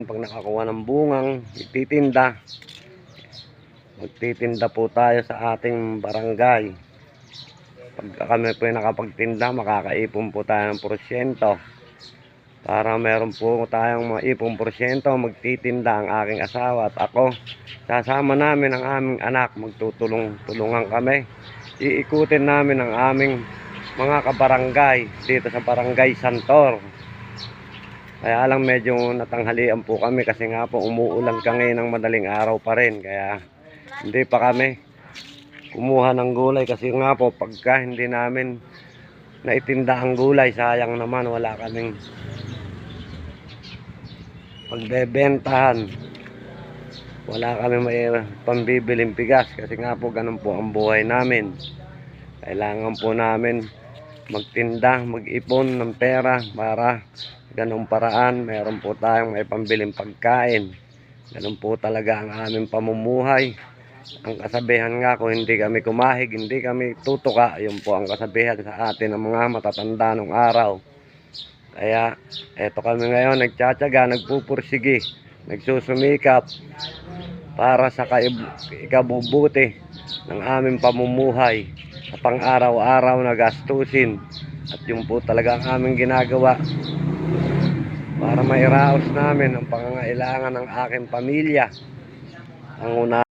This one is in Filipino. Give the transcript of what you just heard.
Pag nakakuha ng bungang ititinda, magtitinda po tayo sa ating barangay. Pag kami po yung nakapagtinda, makakaipon po tayo ng porsyento. Para meron po tayong maipong porsyento, magtitinda ang aking asawa at ako. Sasama namin ang aming anak, magtutulungan kami. Iikutin namin ang aming mga kabarangay dito sa Barangay Santor. Kaya lang medyo natanghalian po kami kasi nga po umuulan ka ngayon ng madaling araw pa rin. Kaya hindi pa kami kumuha ng gulay kasi nga po pagka hindi namin naitinda ang gulay, sayang naman, wala kaming pagbebentahan. Wala kami may pambibiling bigas kasi nga po ganun po ang buhay namin. Kailangan po namin magtinda, mag-ipon ng pera para ganung paraan meron po tayong may pambiling pagkain. Ganun po talaga ang aming pamumuhay. Ang kasabihan nga, kung hindi kami kumahig, hindi kami tutuka. Yun po ang kasabihan sa atin ng mga matatanda nung araw. Kaya eto kami ngayon nagtsatsaga, nagpupursigi, nagsusumikap para sa ikabubuti ng aming pamumuhay sa pang-araw-araw na gastusin. At yun po talaga ang aming ginagawa para mairaos namin ang pangangailangan ng aking pamilya. Ang una